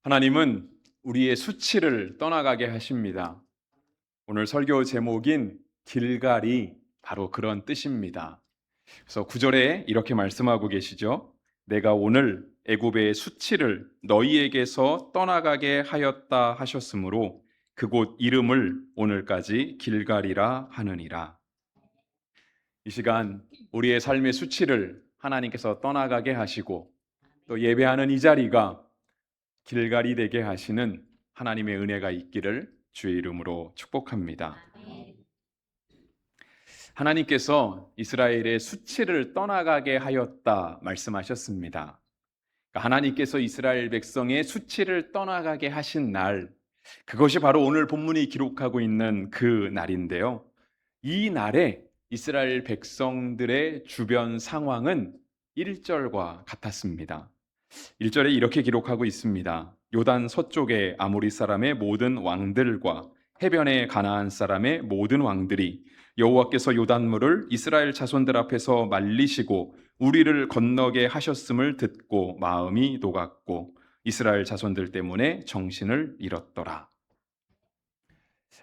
하나님은 우리의 수치를 떠나가게 하십니다. 오늘 설교 제목인 길갈이 바로 그런 뜻입니다. 그래서 9절에 이렇게 말씀하고 계시죠. 내가 오늘 애굽의 수치를 너희에게서 떠나가게 하였다 하셨으므로 그곳 이름을 오늘까지 길갈이라 하느니라. 이 시간 우리의 삶의 수치를 하나님께서 떠나가게 하시고 또 예배하는 이 자리가 길갈이 되게 하시는 하나님의 은혜가 있기를 주의 이름으로 축복합니다. 하나님께서 이스라엘의 수치를 떠나가게 하였다 말씀하셨습니다. 그러니까 하나님께서 이스라엘 백성의 수치를 떠나가게 하신 날, 그것이 바로 오늘 본문이 기록하고 있는 그 날인데요. 이 날에 이스라엘 백성들의 주변 상황은 1절과 같았습니다. 1절에 이렇게 기록하고 있습니다. 요단 서쪽의 아모리 사람의 모든 왕들과 해변의 가나안 사람의 모든 왕들이 여호와께서 요단물을 이스라엘 자손들 앞에서 말리시고 우리를 건너게 하셨음을 듣고 마음이 녹았고 이스라엘 자손들 때문에 정신을 잃었더라.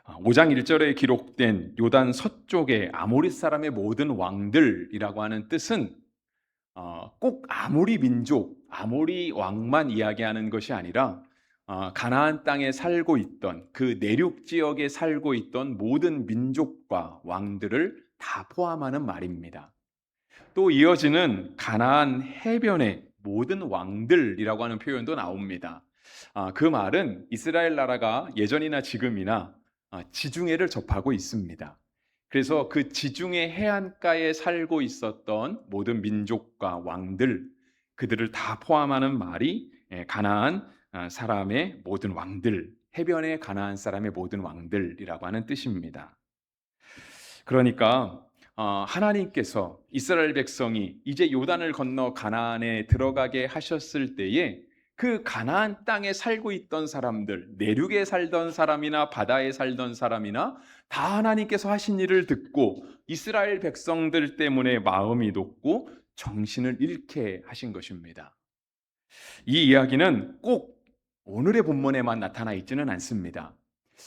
5장 1절에 기록된 요단 서쪽의 아모리 사람의 모든 왕들이라고 하는 뜻은 꼭 아모리 민족, 아모리 왕만 이야기하는 것이 아니라 가나안 땅에 살고 있던 그 내륙 지역에 살고 있던 모든 민족과 왕들을 다 포함하는 말입니다. 또 이어지는 가나안 해변의 모든 왕들이라고 하는 표현도 나옵니다. 그 말은 이스라엘 나라가 예전이나 지금이나 지중해를 접하고 있습니다. 그래서 그 지중해 해안가에 살고 있었던 모든 민족과 왕들, 그들을 다 포함하는 말이 가나안 사람의 모든 왕들, 해변의 가나안 사람의 모든 왕들이라고 하는 뜻입니다. 그러니까 하나님께서 이스라엘 백성이 이제 요단을 건너 가나안에 들어가게 하셨을 때에 그 가나안 땅에 살고 있던 사람들, 내륙에 살던 사람이나 바다에 살던 사람이나 다 하나님께서 하신 일을 듣고 이스라엘 백성들 때문에 마음이 높고 정신을 잃게 하신 것입니다. 이 이야기는 꼭 오늘의 본문에만 나타나 있지는 않습니다.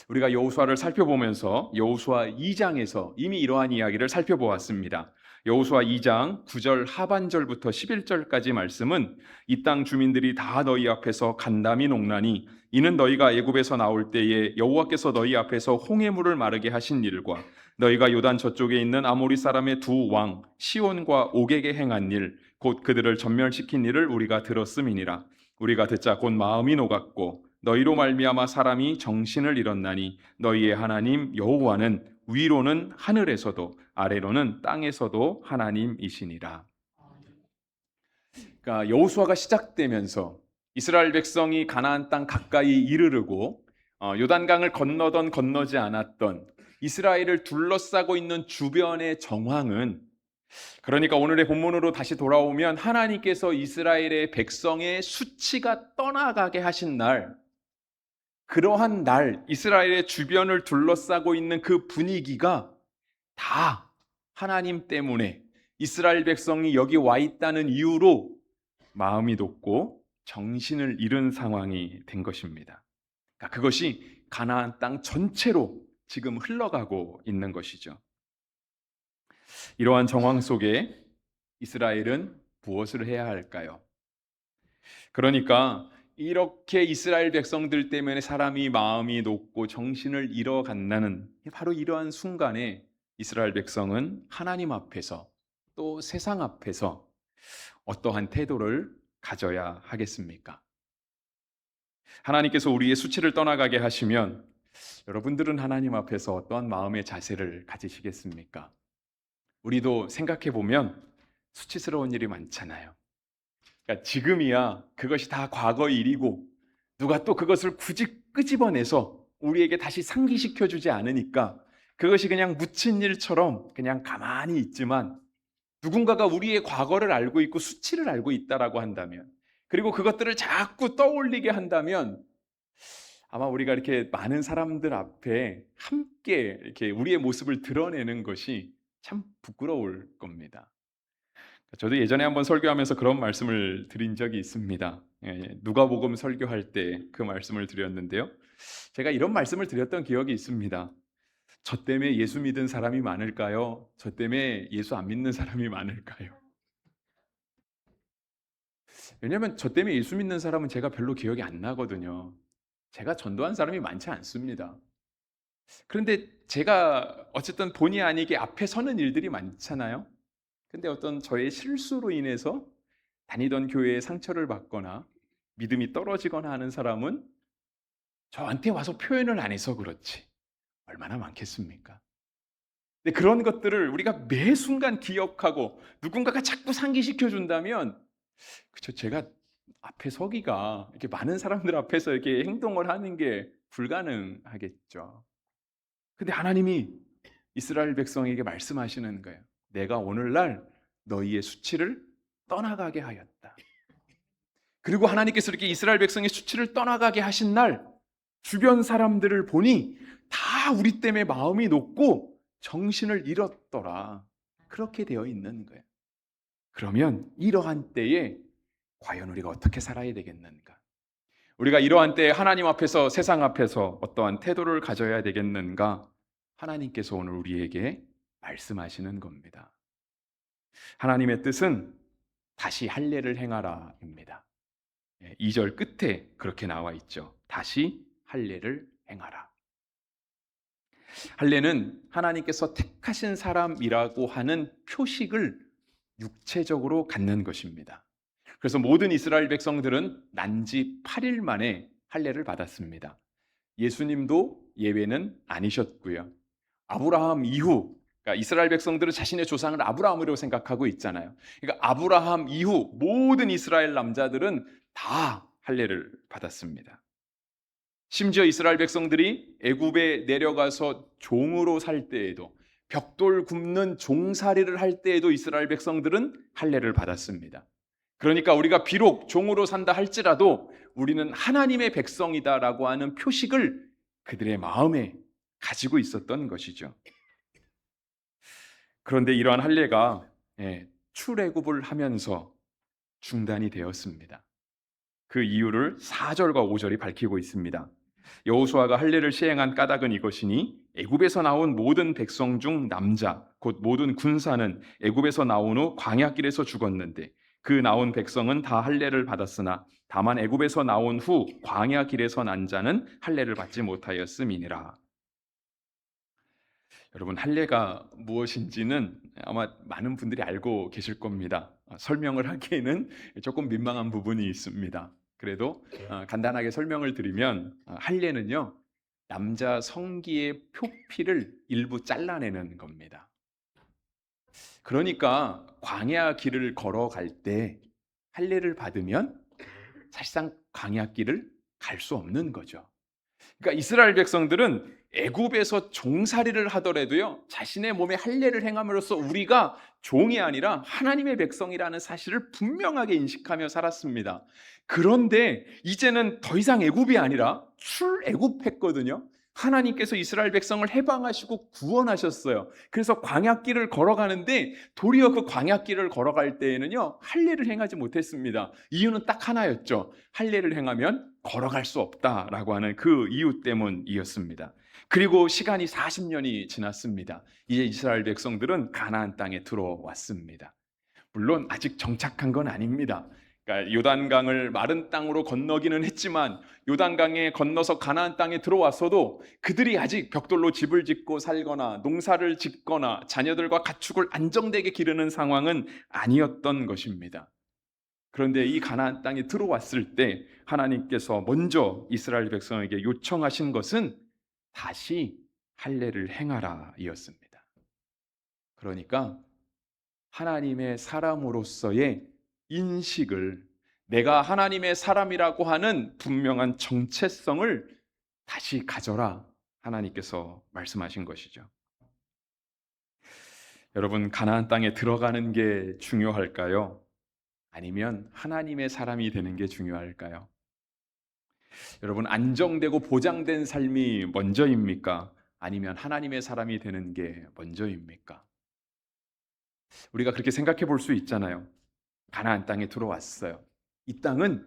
우리가 여호수아를 살펴보면서 여호수아 2장에서 이미 이러한 이야기를 살펴보았습니다. 여호수아 2장 9절 하반절부터 11절까지 말씀은 이 땅 주민들이 다 너희 앞에서 간담이 녹나니 이는 너희가 애굽에서 나올 때에 여호와께서 너희 앞에서 홍해물을 마르게 하신 일과 너희가 요단 저쪽에 있는 아모리 사람의 두 왕 시온과 옥에게 행한 일 곧 그들을 전멸시킨 일을 우리가 들었음이니라. 우리가 듣자 곧 마음이 녹았고 너희로 말미암아 사람이 정신을 잃었나니 너희의 하나님 여호와는 위로는 하늘에서도 아래로는 땅에서도 하나님이시니라. 그러니까 여호수아가 시작되면서 이스라엘 백성이 가나안 땅 가까이 이르르고 요단강을 건너던 건너지 않았던 이스라엘을 둘러싸고 있는 주변의 정황은, 그러니까 오늘의 본문으로 다시 돌아오면 하나님께서 이스라엘의 백성의 수치가 떠나가게 하신 날, 그러한 날 이스라엘의 주변을 둘러싸고 있는 그 분위기가 다 하나님 때문에 이스라엘 백성이 여기 와 있다는 이유로 마음이 높고 정신을 잃은 상황이 된 것입니다. 그러니까 그것이 가나안 땅 전체로 지금 흘러가고 있는 것이죠. 이러한 정황 속에 이스라엘은 무엇을 해야 할까요? 그러니까 이렇게 이스라엘 백성들 때문에 사람이 마음이 높고 정신을 잃어간다는 바로 이러한 순간에 이스라엘 백성은 하나님 앞에서 또 세상 앞에서 어떠한 태도를 가져야 하겠습니까? 하나님께서 우리의 수치를 떠나가게 하시면 여러분들은 하나님 앞에서 어떠한 마음의 자세를 가지시겠습니까? 우리도 생각해 보면 수치스러운 일이 많잖아요. 그러니까 지금이야 그것이 다 과거 일이고 누가 또 그것을 굳이 끄집어내서 우리에게 다시 상기시켜 주지 않으니까 그것이 그냥 묻힌 일처럼 그냥 가만히 있지만, 누군가가 우리의 과거를 알고 있고 수치를 알고 있다라고 한다면, 그리고 그것들을 자꾸 떠올리게 한다면 아마 우리가 이렇게 많은 사람들 앞에 함께 이렇게 우리의 모습을 드러내는 것이 참 부끄러울 겁니다. 저도 예전에 한번 설교하면서 그런 말씀을 드린 적이 있습니다. 누가복음 설교할 때 그 말씀을 드렸는데요. 제가 이런 말씀을 드렸던 기억이 있습니다. 저 때문에 예수 믿은 사람이 많을까요? 저 때문에 예수 안 믿는 사람이 많을까요? 왜냐하면 저 때문에 예수 믿는 사람은 제가 별로 기억이 안 나거든요. 제가 전도한 사람이 많지 않습니다. 그런데 제가 어쨌든 본의 아니게 앞에 서는 일들이 많잖아요. 근데 어떤 저의 실수로 인해서 다니던 교회에 상처를 받거나 믿음이 떨어지거나 하는 사람은 저한테 와서 표현을 안 해서 그렇지 얼마나 많겠습니까? 근데 그런 것들을 우리가 매 순간 기억하고 누군가가 자꾸 상기시켜 준다면 그쵸, 제가 앞에 서기가 이렇게 많은 사람들 앞에서 이렇게 행동을 하는 게 불가능하겠죠. 근데 하나님이 이스라엘 백성에게 말씀하시는 거예요. 내가 오늘날 너희의 수치를 떠나가게 하였다. 그리고 하나님께서 이렇게 이스라엘 백성의 수치를 떠나가게 하신 날 주변 사람들을 보니 다 우리 때문에 마음이 높고 정신을 잃었더라. 그렇게 되어 있는 거예요. 그러면 이러한 때에 과연 우리가 어떻게 살아야 되겠는가? 우리가 이러한 때에 하나님 앞에서 세상 앞에서 어떠한 태도를 가져야 되겠는가? 하나님께서 오늘 우리에게 말씀하시는 겁니다. 하나님의 뜻은 다시 할례를 행하라입니다. 2절 끝에 그렇게 나와 있죠. 다시 할례를 행하라. 할례는 하나님께서 택하신 사람이라고 하는 표식을 육체적으로 갖는 것입니다. 그래서 모든 이스라엘 백성들은 난지 8일 만에 할례를 받았습니다. 예수님도 예외는 아니셨고요. 아브라함 이후, 그러니까 이스라엘 백성들은 자신의 조상을 아브라함으로 생각하고 있잖아요. 그러니까 아브라함 이후 모든 이스라엘 남자들은 다 할례를 받았습니다. 심지어 이스라엘 백성들이 애굽에 내려가서 종으로 살 때에도 벽돌 굽는 종살이를 할 때에도 이스라엘 백성들은 할례를 받았습니다. 그러니까 우리가 비록 종으로 산다 할지라도 우리는 하나님의 백성이다라고 하는 표식을 그들의 마음에 가지고 있었던 것이죠. 그런데 이러한 할례가 출애굽을 하면서 중단이 되었습니다. 그 이유를 4절과 5절이 밝히고 있습니다. 여호수아가 할례를 시행한 까닭은 이것이니 애굽에서 나온 모든 백성 중 남자 곧 모든 군사는 애굽에서 나온 후 광야길에서 죽었는데 그 나온 백성은 다 할례를 받았으나 다만 애굽에서 나온 후 광야길에서 난 자는 할례를 받지 못하였음이니라. 여러분, 할례가 무엇인지는 아마 많은 분들이 알고 계실 겁니다. 설명을 하기에는 조금 민망한 부분이 있습니다. 그래도 간단하게 설명을 드리면 할례는요, 남자 성기의 표피를 일부 잘라내는 겁니다. 그러니까 광야 길을 걸어갈 때 할례를 받으면 사실상 광야 길을 갈 수 없는 거죠. 그러니까 이스라엘 백성들은 애굽에서 종살이를 하더라도요, 자신의 몸에 할례를 행함으로써 우리가 종이 아니라 하나님의 백성이라는 사실을 분명하게 인식하며 살았습니다. 그런데 이제는 더 이상 애굽이 아니라 출애굽했거든요. 하나님께서 이스라엘 백성을 해방하시고 구원하셨어요. 그래서 광야길을 걸어가는데 도리어 그 광야길을 걸어갈 때에는요, 할례를 행하지 못했습니다. 이유는 딱 하나였죠. 할례를 행하면 걸어갈 수 없다라고 하는 그 이유 때문이었습니다. 그리고 시간이 40년이 지났습니다. 이제 이스라엘 백성들은 가나안 땅에 들어왔습니다. 물론 아직 정착한 건 아닙니다. 그러니까 요단강을 마른 땅으로 건너기는 했지만 요단강에 건너서 가나안 땅에 들어왔어도 그들이 아직 벽돌로 집을 짓고 살거나 농사를 짓거나 자녀들과 가축을 안정되게 기르는 상황은 아니었던 것입니다. 그런데 이 가나안 땅에 들어왔을 때 하나님께서 먼저 이스라엘 백성에게 요청하신 것은 다시 할례를 행하라이었습니다. 그러니까 하나님의 사람으로서의 인식을, 내가 하나님의 사람이라고 하는 분명한 정체성을 다시 가져라, 하나님께서 말씀하신 것이죠. 여러분, 가나안 땅에 들어가는 게 중요할까요? 아니면 하나님의 사람이 되는 게 중요할까요? 여러분, 안정되고 보장된 삶이 먼저입니까? 아니면 하나님의 사람이 되는 게 먼저입니까? 우리가 그렇게 생각해 볼 수 있잖아요. 가나안 땅에 들어왔어요. 이 땅은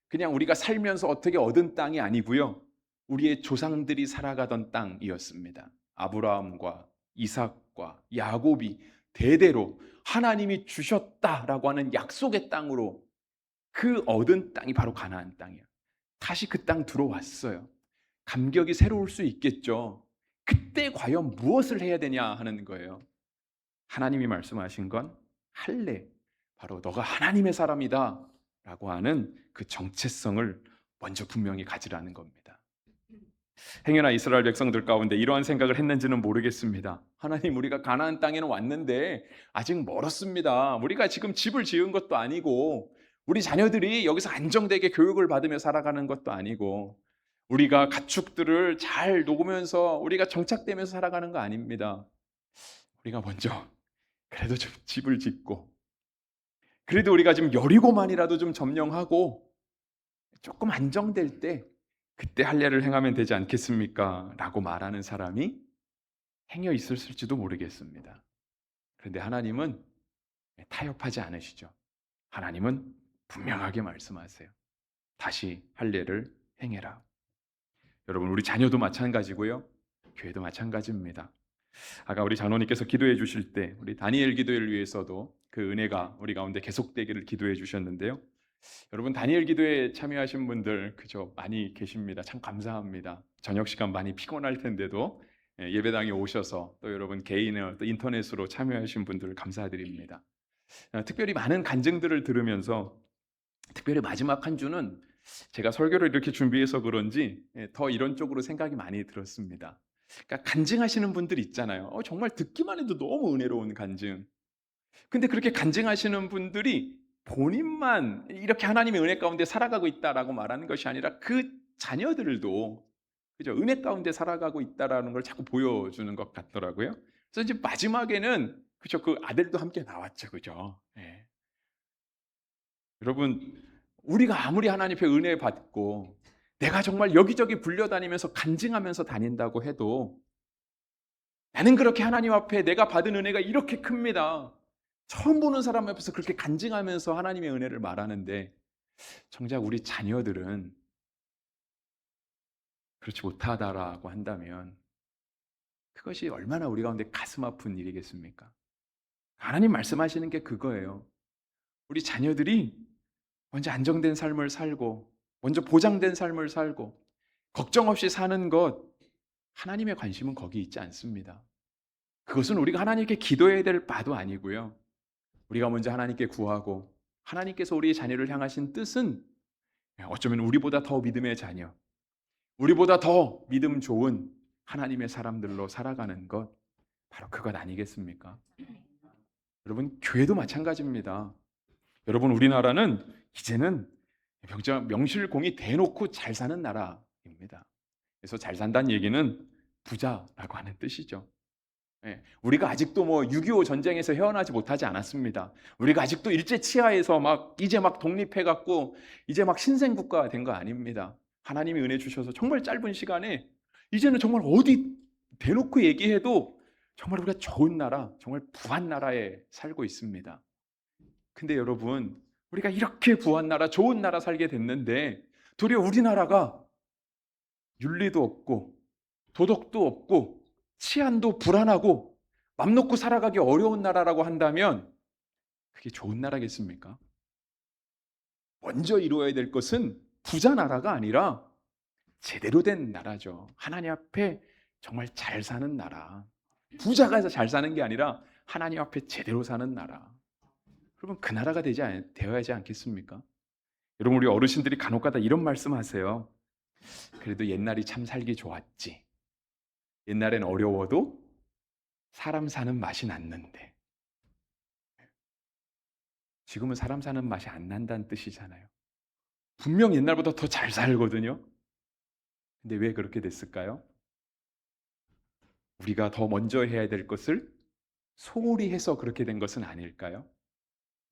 그냥 우리가 살면서 어떻게 얻은 땅이 아니고요. 우리의 조상들이 살아가던 땅이었습니다. 아브라함과 이삭과 야곱이 대대로 하나님이 주셨다라고 하는 약속의 땅으로 그 얻은 땅이 바로 가나안 땅이에요. 다시 그 땅 들어왔어요. 감격이 새로울 수 있겠죠. 그때 과연 무엇을 해야 되냐 하는 거예요. 하나님이 말씀하신 건 할례, 바로 너가 하나님의 사람이다 라고 하는 그 정체성을 먼저 분명히 가지라는 겁니다. 행여나 이스라엘 백성들 가운데 이러한 생각을 했는지는 모르겠습니다. 하나님, 우리가 가나안 땅에는 왔는데 아직 멀었습니다. 우리가 지금 집을 지은 것도 아니고 우리 자녀들이 여기서 안정되게 교육을 받으며 살아가는 것도 아니고 우리가 가축들을 잘 녹으면서 우리가 정착되면서 살아가는 거 아닙니다. 우리가 먼저 그래도 좀 집을 짓고 그래도 우리가 지금 여리고만이라도 좀 점령하고 조금 안정될 때 그때 할례를 행하면 되지 않겠습니까? 라고 말하는 사람이 행여 있었을지도 모르겠습니다. 그런데 하나님은 타협하지 않으시죠. 하나님은 분명하게 말씀하세요. 다시 할례를 행해라. 여러분, 우리 자녀도 마찬가지고요. 교회도 마찬가지입니다. 아까 우리 장로님께서 기도해 주실 때 우리 다니엘 기도회를 위해서도 그 은혜가 우리 가운데 계속되기를 기도해 주셨는데요. 여러분, 다니엘 기도에 참여하신 분들 그저 많이 계십니다. 참 감사합니다. 저녁 시간 많이 피곤할 텐데도 예배당에 오셔서 또 여러분 개인을 또 인터넷으로 참여하신 분들 감사드립니다. 특별히 많은 간증들을 들으면서 특별히 마지막 한 주는 제가 설교를 이렇게 준비해서 그런지 더 이런 쪽으로 생각이 많이 들었습니다. 그러니까 간증하시는 분들 있잖아요. 정말 듣기만 해도 너무 은혜로운 간증. 근데 그렇게 간증하시는 분들이 본인만 이렇게 하나님의 은혜 가운데 살아가고 있다라고 말하는 것이 아니라 그 자녀들도 그죠? 은혜 가운데 살아가고 있다라는 걸 자꾸 보여주는 것 같더라고요. 그래서 이제 마지막에는 그죠? 그 아들도 함께 나왔죠, 그죠? 예. 여러분, 우리가 아무리 하나님 앞에 은혜 받고 내가 정말 여기저기 불려다니면서 간증하면서 다닌다고 해도 나는 그렇게 하나님 앞에 내가 받은 은혜가 이렇게 큽니다. 처음 보는 사람 앞에서 그렇게 간증하면서 하나님의 은혜를 말하는데 정작 우리 자녀들은 그렇지 못하다라고 한다면 그것이 얼마나 우리 가운데 가슴 아픈 일이겠습니까? 하나님 말씀하시는 게 그거예요. 우리 자녀들이 먼저 안정된 삶을 살고 먼저 보장된 삶을 살고 걱정 없이 사는 것, 하나님의 관심은 거기 있지 않습니다. 그것은 우리가 하나님께 기도해야 될 바도 아니고요. 우리가 먼저 하나님께 구하고 하나님께서 우리의 자녀를 향하신 뜻은 어쩌면 우리보다 더 믿음의 자녀, 우리보다 더 믿음 좋은 하나님의 사람들로 살아가는 것, 바로 그것 아니겠습니까? 여러분, 교회도 마찬가지입니다. 여러분, 우리나라는 이제는 명실공히 대놓고 잘 사는 나라입니다. 그래서 잘 산다는 얘기는 부자라고 하는 뜻이죠. 우리가 아직도 6.25 전쟁에서 헤어나지 못하지 않았습니다. 우리가 아직도 일제 치하에서 이제 독립해갖고 이제 신생국가가 된 거 아닙니다. 하나님이 은혜 주셔서 정말 짧은 시간에 이제는 정말 어디 대놓고 얘기해도 정말 우리가 좋은 나라, 정말 부한 나라에 살고 있습니다. 근데 여러분, 우리가 이렇게 부한 나라, 좋은 나라 살게 됐는데 도리어 우리나라가 윤리도 없고 도덕도 없고 치안도 불안하고 맘 놓고 살아가기 어려운 나라라고 한다면 그게 좋은 나라겠습니까? 먼저 이루어야 될 것은 부자 나라가 아니라 제대로 된 나라죠. 하나님 앞에 정말 잘 사는 나라. 부자가 해서 잘 사는 게 아니라 하나님 앞에 제대로 사는 나라. 그러면 그 나라가 되어야 하지 않겠습니까? 여러분, 우리 어르신들이 간혹가다 이런 말씀하세요. 그래도 옛날이 참 살기 좋았지. 옛날엔 어려워도 사람 사는 맛이 났는데 지금은 사람 사는 맛이 안 난다는 뜻이잖아요. 분명 옛날보다 더 잘 살거든요. 근데 왜 그렇게 됐을까요? 우리가 더 먼저 해야 될 것을 소홀히 해서 그렇게 된 것은 아닐까요?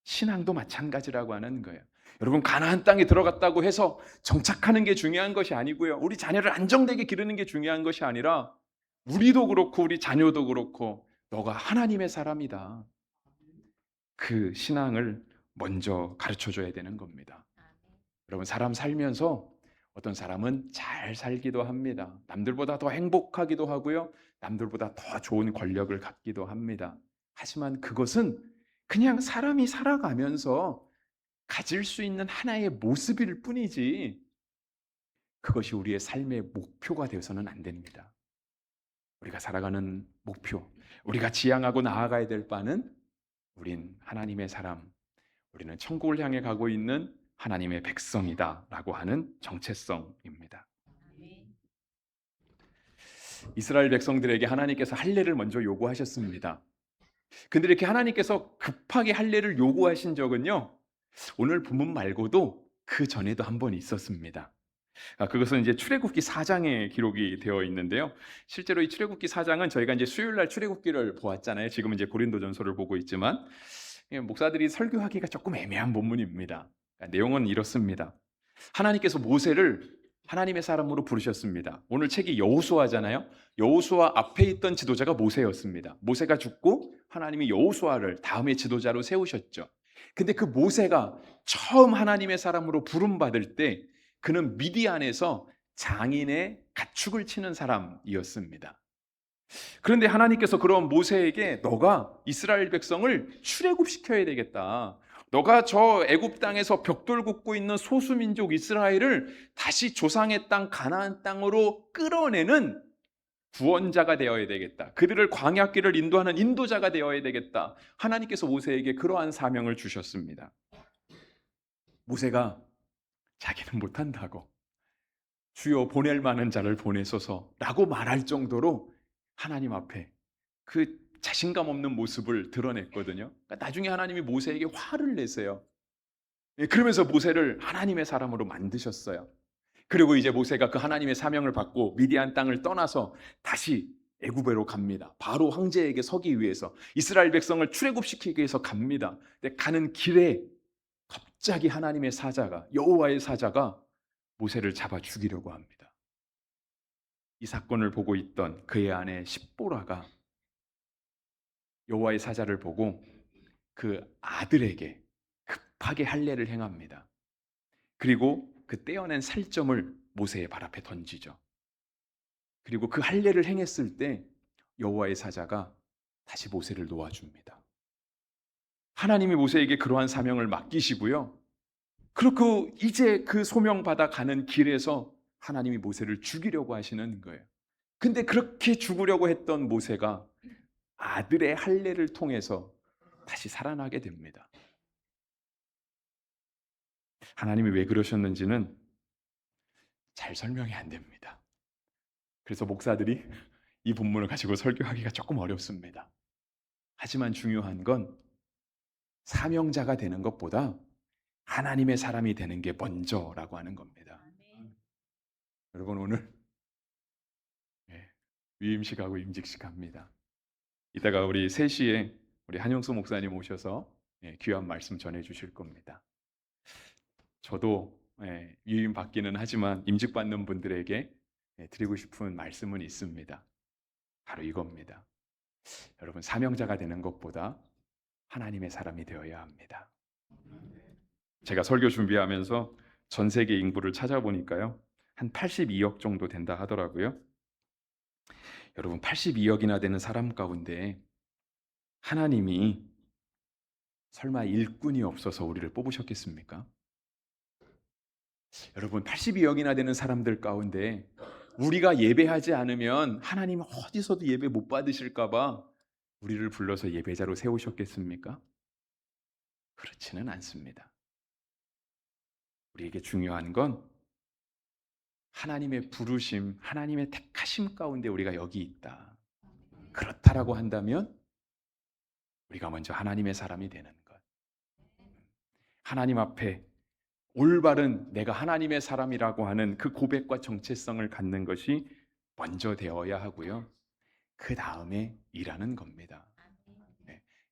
신앙도 마찬가지라고 하는 거예요. 여러분, 가나안 땅에 들어갔다고 해서 정착하는 게 중요한 것이 아니고요. 우리 자녀를 안정되게 기르는 게 중요한 것이 아니라 우리도 그렇고 우리 자녀도 그렇고 너가 하나님의 사람이다. 그 신앙을 먼저 가르쳐 줘야 되는 겁니다. 여러분, 사람 살면서 어떤 사람은 잘 살기도 합니다. 남들보다 더 행복하기도 하고요. 남들보다 더 좋은 권력을 갖기도 합니다. 하지만 그것은 그냥 사람이 살아가면서 가질 수 있는 하나의 모습일 뿐이지 그것이 우리의 삶의 목표가 되어서는 안 됩니다. 우리가 살아가는 목표, 우리가 지향하고 나아가야 될 바는 우린 하나님의 사람, 우리는 천국을 향해 가고 있는 하나님의 백성이다라고 하는 정체성입니다. 이스라엘 백성들에게 하나님께서 할례를 먼저 요구하셨습니다. 근데 이렇게 하나님께서 급하게 할례를 요구하신 적은요, 오늘 본문 말고도 그 전에도 한 번 있었습니다. 그것은 이제 출애굽기 4장에 기록이 되어 있는데요. 실제로 이 출애굽기 4장은 저희가 이제 수요일 날 출애굽기를 보았잖아요. 지금은 이제 고린도전서를 보고 있지만 목사들이 설교하기가 조금 애매한 본문입니다. 내용은 이렇습니다. 하나님께서 모세를 하나님의 사람으로 부르셨습니다. 오늘 책이 여호수아잖아요. 여호수아 앞에 있던 지도자가 모세였습니다. 모세가 죽고 하나님이 여호수아를 다음의 지도자로 세우셨죠. 근데 그 모세가 처음 하나님의 사람으로 부름받을 때 그는 미디안에서 장인의 가축을 치는 사람이었습니다. 그런데 하나님께서 그런 모세에게 너가 이스라엘 백성을 출애굽시켜야 되겠다. 너가 저 애굽 땅에서 벽돌 굽고 있는 소수민족 이스라엘을 다시 조상의 땅 가나안 땅으로 끌어내는 구원자가 되어야 되겠다. 그들을 광야길을 인도하는 인도자가 되어야 되겠다. 하나님께서 모세에게 그러한 사명을 주셨습니다. 모세가 자기는 못한다고 주여 보낼 만한 자를 보내소서라고 말할 정도로 하나님 앞에 그 자신감 없는 모습을 드러냈거든요. 그러니까 나중에 하나님이 모세에게 화를 내세요. 그러면서 모세를 하나님의 사람으로 만드셨어요. 그리고 이제 모세가 그 하나님의 사명을 받고 미디안 땅을 떠나서 다시 애굽으로 갑니다. 바로 황제에게 서기 위해서 이스라엘 백성을 출애굽시키기 위해서 갑니다. 근데 가는 길에 갑자기 하나님의 사자가 여호와의 사자가 모세를 잡아 죽이려고 합니다. 이 사건을 보고 있던 그의 아내 십보라가 여호와의 사자를 보고 그 아들에게 급하게 할례를 행합니다. 그리고 그 떼어낸 살점을 모세의 발 앞에 던지죠. 그리고 그 할례를 행했을 때 여호와의 사자가 다시 모세를 놓아줍니다. 하나님이 모세에게 그러한 사명을 맡기시고요. 그리고 이제 그 소명 받아 가는 길에서 하나님이 모세를 죽이려고 하시는 거예요. 근데 그렇게 죽으려고 했던 모세가 아들의 할례를 통해서 다시 살아나게 됩니다. 하나님이 왜 그러셨는지는 잘 설명이 안 됩니다. 그래서 목사들이 이 본문을 가지고 설교하기가 조금 어렵습니다. 하지만 중요한 건 사명자가 되는 것보다 하나님의 사람이 되는 게 먼저라고 하는 겁니다. 여러분, 오늘 위임식하고 임직식 합니다. 이따가 우리 3시에 우리 한영수 목사님 오셔서 귀한 말씀 전해 주실 겁니다. 저도 위임 받기는 하지만 임직 받는 분들에게 드리고 싶은 말씀은 있습니다. 바로 이겁니다. 여러분, 사명자가 되는 것보다 하나님의 사람이 되어야 합니다. 제가 설교 준비하면서 전 세계 인구를 찾아보니까요, 한 82억 정도 된다 하더라고요. 여러분, 82억이나 되는 사람 가운데 하나님이 설마 일꾼이 없어서 우리를 뽑으셨겠습니까? 여러분, 82억이나 되는 사람들 가운데 우리가 예배하지 않으면 하나님 어디서도 예배 못 받으실까 봐 우리를 불러서 예배자로 세우셨겠습니까? 그렇지는 않습니다. 우리에게 중요한 건 하나님의 부르심, 하나님의 택하심 가운데 우리가 여기 있다. 그렇다라고 한다면 우리가 먼저 하나님의 사람이 되는 것. 하나님 앞에 올바른 내가 하나님의 사람이라고 하는 그 고백과 정체성을 갖는 것이 먼저 되어야 하고요. 그 다음에 일하는 겁니다.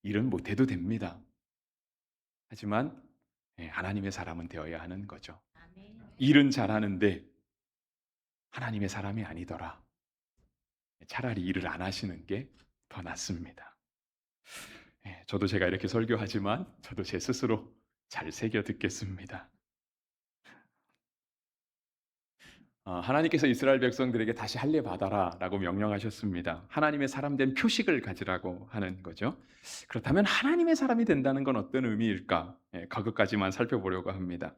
일은 못해도 됩니다. 하지만 하나님의 사람은 되어야 하는 거죠. 일은 잘하는데 하나님의 사람이 아니더라. 차라리 일을 안 하시는 게 더 낫습니다. 저도 제가 이렇게 설교하지만 저도 제 스스로 잘 새겨 듣겠습니다. 하나님께서 이스라엘 백성들에게 다시 할례 받아라라고 명령하셨습니다. 하나님의 사람 된 표식을 가지라고 하는 거죠. 그렇다면 하나님의 사람이 된다는 건 어떤 의미일까? 그것까지만 살펴보려고 합니다.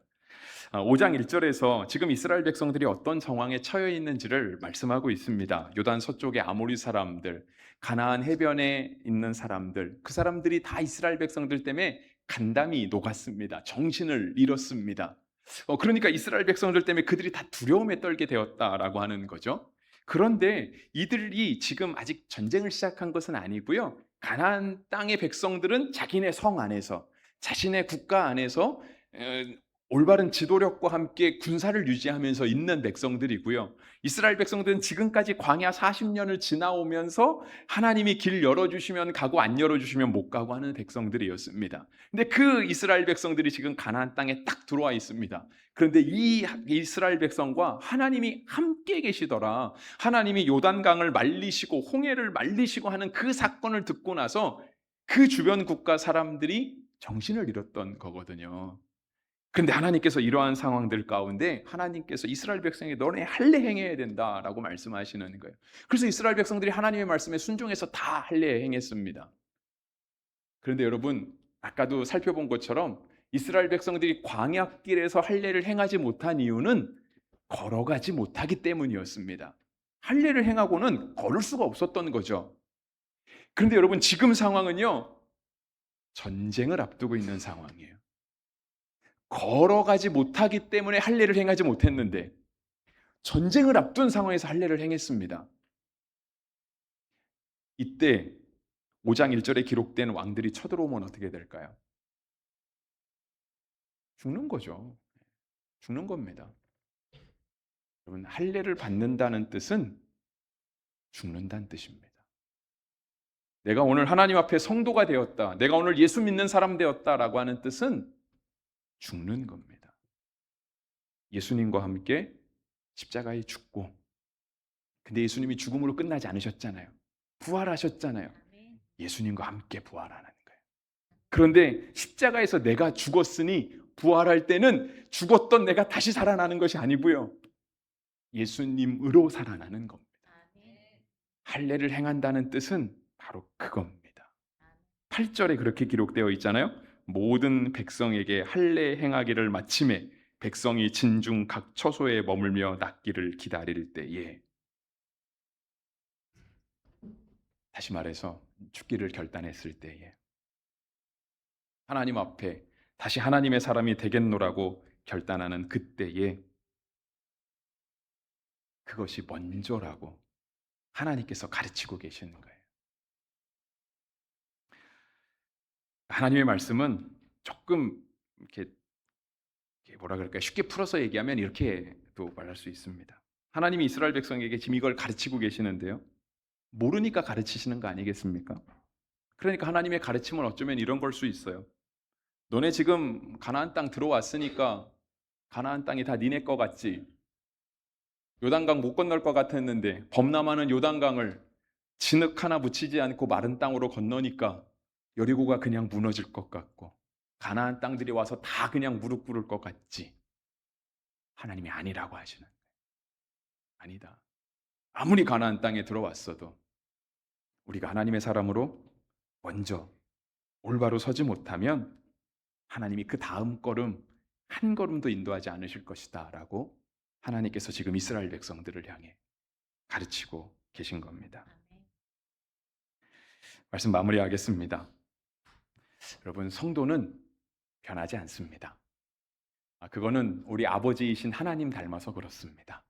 5장 1절에서 지금 이스라엘 백성들이 어떤 상황에 처해 있는지를 말씀하고 있습니다. 요단 서쪽의 아모리 사람들, 가나안 해변에 있는 사람들, 그 사람들이 다 이스라엘 백성들 때문에 간담이 녹았습니다. 정신을 잃었습니다. 그러니까 이스라엘 백성들 때문에 그들이 다 두려움에 떨게 되었다라고 하는 거죠. 그런데 이들이 지금 아직 전쟁을 시작한 것은 아니고요. 가나안 땅의 백성들은 자기네 성 안에서, 자신의 국가 안에서 올바른 지도력과 함께 군사를 유지하면서 있는 백성들이고요. 이스라엘 백성들은 지금까지 광야 40년을 지나오면서 하나님이 길 열어주시면 가고 안 열어주시면 못 가고 하는 백성들이었습니다. 근데 그 이스라엘 백성들이 지금 가나안 땅에 딱 들어와 있습니다. 그런데 이 이스라엘 백성과 하나님이 함께 계시더라. 하나님이 요단강을 말리시고 홍해를 말리시고 하는 그 사건을 듣고 나서 그 주변 국가 사람들이 정신을 잃었던 거거든요. 근데 하나님께서 이러한 상황들 가운데 하나님께서 이스라엘 백성에게 너네 할례 행해야 된다라고 말씀하시는 거예요. 그래서 이스라엘 백성들이 하나님의 말씀에 순종해서 다 할례 행했습니다. 그런데 여러분, 아까도 살펴본 것처럼 이스라엘 백성들이 광야길에서 할례를 행하지 못한 이유는 걸어가지 못하기 때문이었습니다. 할례를 행하고는 걸을 수가 없었던 거죠. 그런데 여러분, 지금 상황은요, 전쟁을 앞두고 있는 상황이에요. 걸어가지 못하기 때문에 할례를 행하지 못했는데 전쟁을 앞둔 상황에서 할례를 행했습니다. 이때 5장 1절에 기록된 왕들이 쳐들어오면 어떻게 될까요? 죽는 거죠. 죽는 겁니다. 여러분, 할례를 받는다는 뜻은 죽는다는 뜻입니다. 내가 오늘 하나님 앞에 성도가 되었다, 내가 오늘 예수 믿는 사람 되었다라고 하는 뜻은 죽는 겁니다. 예수님과 함께 십자가에 죽고, 근데 예수님이 죽음으로 끝나지 않으셨잖아요. 부활하셨잖아요. 예수님과 함께 부활하는 거예요. 그런데 십자가에서 내가 죽었으니 부활할 때는 죽었던 내가 다시 살아나는 것이 아니고요, 예수님으로 살아나는 겁니다. 할례를 행한다는 뜻은 바로 그겁니다. 8절에 그렇게 기록되어 있잖아요. 모든 백성에게 할례 행하기를 마침에 백성이 진중 각 처소에 머물며 낫기를 기다릴 때에, 다시 말해서 죽기를 결단했을 때에, 하나님 앞에 다시 하나님의 사람이 되겠노라고 결단하는 그때에, 그것이 먼저라고 하나님께서 가르치고 계시는 거예요. 하나님의 말씀은 조금 이렇게 뭐라 그럴까요? 쉽게 풀어서 얘기하면 이렇게도 말할 수 있습니다. 하나님이 이스라엘 백성에게 지금 이걸 가르치고 계시는데요, 모르니까 가르치시는 거 아니겠습니까? 그러니까 하나님의 가르침은 어쩌면 이런 걸 수 있어요. 너네 지금 가나안 땅 들어왔으니까 가나안 땅이 다 니네 거 같지? 요단강 못 건널 것 같았는데 범람하는 요단강을 진흙 하나 묻히지 않고 마른 땅으로 건너니까 여리고가 그냥 무너질 것 같고 가나안 땅들이 와서 다 그냥 무릎 꿇을 것 같지? 하나님이 아니라고 하시는 거예요. 아니다. 아무리 가나안 땅에 들어왔어도 우리가 하나님의 사람으로 먼저 올바로 서지 못하면 하나님이 그 다음 걸음 한 걸음도 인도하지 않으실 것이다 라고 하나님께서 지금 이스라엘 백성들을 향해 가르치고 계신 겁니다. 말씀 마무리하겠습니다. 여러분, 성도는 변하지 않습니다. 그거는 우리 아버지이신 하나님 닮아서 그렇습니다.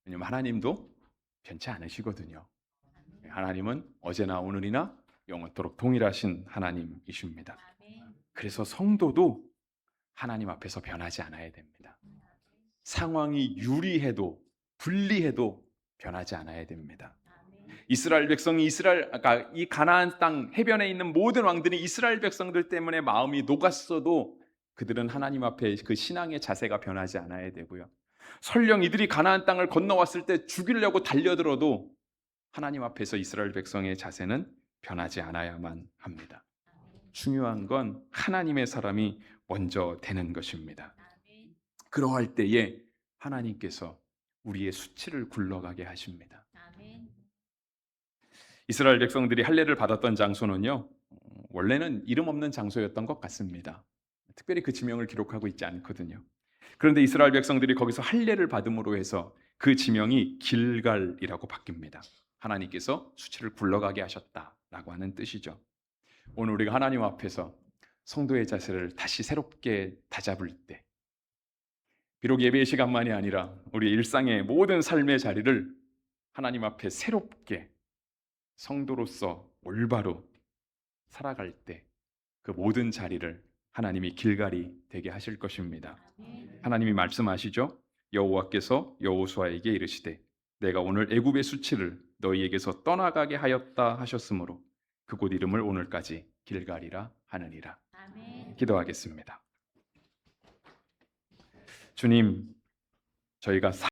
왜냐하면 하나님도 변치 않으시거든요. 하나님은 어제나 오늘이나 영원토록 동일하신 하나님이십니다. 그래서 성도도 하나님 앞에서 변하지 않아야 됩니다. 상황이 유리해도 불리해도 변하지 않아야 됩니다. 이스라엘 백성이 이 가나안 땅 해변에 있는 모든 왕들이 이스라엘 백성들 때문에 마음이 녹았어도 그들은 하나님 앞에 그 신앙의 자세가 변하지 않아야 되고요. 설령 이들이 가나안 땅을 건너왔을 때 죽이려고 달려들어도 하나님 앞에서 이스라엘 백성의 자세는 변하지 않아야만 합니다. 중요한 건 하나님의 사람이 먼저 되는 것입니다. 아멘. 그러할 때에 하나님께서 우리의 수치를 굴러가게 하십니다. 아멘. 이스라엘 백성들이 할례를 받았던 장소는요, 원래는 이름 없는 장소였던 것 같습니다. 특별히 그 지명을 기록하고 있지 않거든요. 그런데 이스라엘 백성들이 거기서 할례를 받음으로 해서 그 지명이 길갈이라고 바뀝니다. 하나님께서 수치를 굴러가게 하셨다라고 하는 뜻이죠. 오늘 우리가 하나님 앞에서 성도의 자세를 다시 새롭게 다잡을 때, 비록 예배의 시간만이 아니라 우리 일상의 모든 삶의 자리를 하나님 앞에 새롭게 성도로서 올바로 살아갈 때 그 모든 자리를 하나님이 길갈이 되게 하실 것입니다. 아멘. 하나님이 말씀하시죠. 여호와께서 여호수아에게 이르시되 내가 오늘 애굽의 수치를 너희에게서 떠나가게 하였다 하셨으므로 그곳 이름을 오늘까지 길갈이라 하느니라. 아멘. 기도하겠습니다. 주님, 저희가